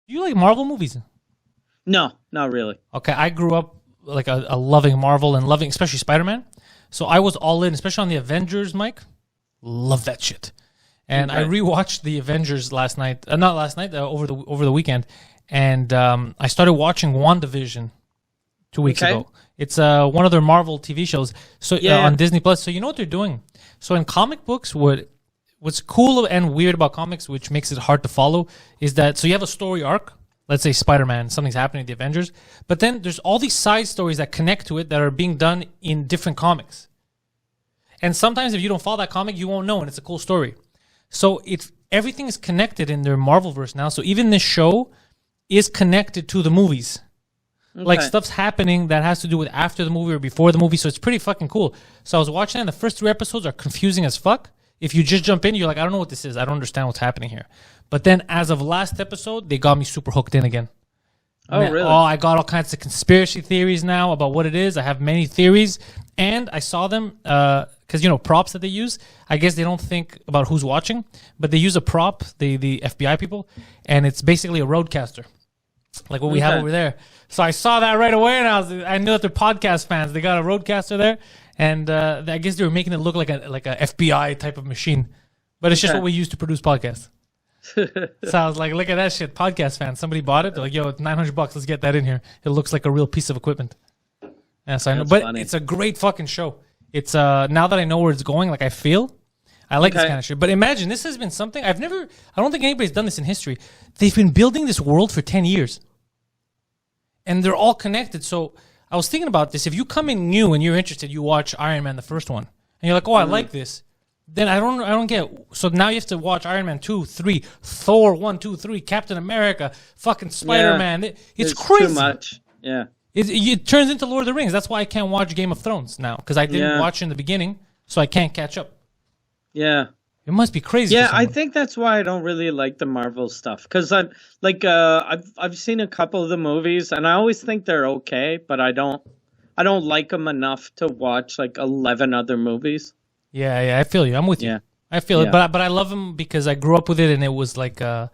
Do you like Marvel movies? No, not really. Okay, I grew up like a loving Marvel and loving especially Spider-Man. So I was all in, especially on the Avengers, Mike. Love that shit. And I rewatched the Avengers last night. Not last night, over the weekend. And I started watching WandaVision 2 weeks ago. It's one of their Marvel TV shows on Disney Plus. So you know what they're doing? So in comic books, what's cool and weird about comics, which makes it hard to follow, is that so you have a story arc. Let's say Spider-Man, something's happening to the Avengers. But then there's all these side stories that connect to it that are being done in different comics. And sometimes if you don't follow that comic, you won't know, and it's a cool story. So everything is connected in their Marvelverse now. So even this show is connected to the movies. Okay. Like stuff's happening that has to do with after the movie or before the movie. So it's pretty fucking cool. So I was watching it, and the first 3 episodes are confusing as fuck. If you just jump in, you're like, I don't know what this is. I don't understand what's happening here. But then as of last episode, they got me super hooked in again. Oh, really? I got all kinds of conspiracy theories now about what it is. I have many theories. And I saw them, because, props that they use, I guess they don't think about who's watching, but they use a prop, the FBI people, and it's basically a roadcaster, like what we have over there. So I saw that right away, and I knew that they're podcast fans. They got a roadcaster there. And I guess they were making it look like a FBI type of machine, but it's just what we use to produce podcasts. So I was like, look at that shit, podcast fans. Somebody bought it. They're like, yo, it's $900. Let's get that in here. It looks like a real piece of equipment. Yeah, so I know, but funny. It's a great fucking show. It's now that I know where it's going, like I like this kind of shit. But imagine this has been something I don't think anybody's done this in history. They've been building this world for 10 years, and they're all connected. So I was thinking about this. If you come in new and you're interested, you watch Iron Man, the first one, and you're like, oh, I like this. Then I don't get. So now you have to watch Iron Man 2, 3, Thor 1, 2, 3, Captain America, fucking Spider-Man. It's crazy. Too much. Yeah. It turns into Lord of the Rings. That's why I can't watch Game of Thrones now, because I didn't watch in the beginning, so I can't catch up. Yeah. It must be crazy. Yeah, I think that's why I don't really like the Marvel stuff, because I've seen a couple of the movies, and I always think they're okay, but I don't like them enough to watch like 11 other movies. Yeah, I feel you. I'm with you. Yeah. I feel it, but I love them because I grew up with it, and it was like it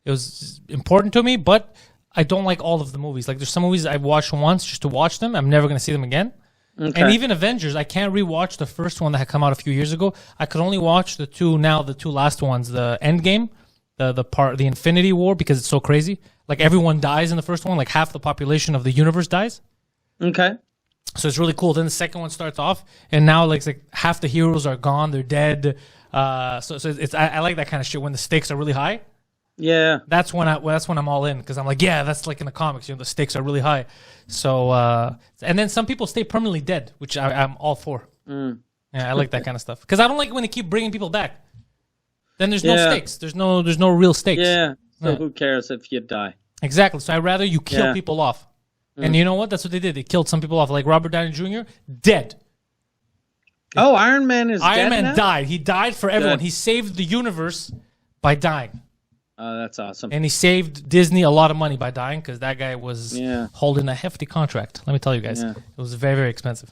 was important to me. But I don't like all of the movies. Like there's some movies I've watched once just to watch them. I'm never going to see them again. Okay. And even Avengers, I can't rewatch the first one that had come out a few years ago. I could only watch the two last ones, the Endgame, the Infinity War, because it's so crazy. Like everyone dies in the first one, like half the population of the universe dies. Okay. So it's really cool. Then the second one starts off, and now like half the heroes are gone; they're dead. So I like that kind of shit when the stakes are really high. Yeah, that's when I'm all in, because I'm like, yeah, that's like in the comics. The stakes are really high. So and then some people stay permanently dead, which I'm all for. Yeah, I like that kind of stuff, because I don't like when they keep bringing people back. Then there's no stakes. There's no real stakes. Yeah. So who cares if you die? Exactly. So I'd rather you kill people off. And you know what? That's what they did. They killed some people off, like Robert Downey Jr. Dead. Oh, Iron Man is dead now? Iron Man died. He died for everyone. He saved the universe by dying. Oh, that's awesome. And he saved Disney a lot of money by dying, because that guy was holding a hefty contract. Let me tell you guys. Yeah. It was very, very expensive.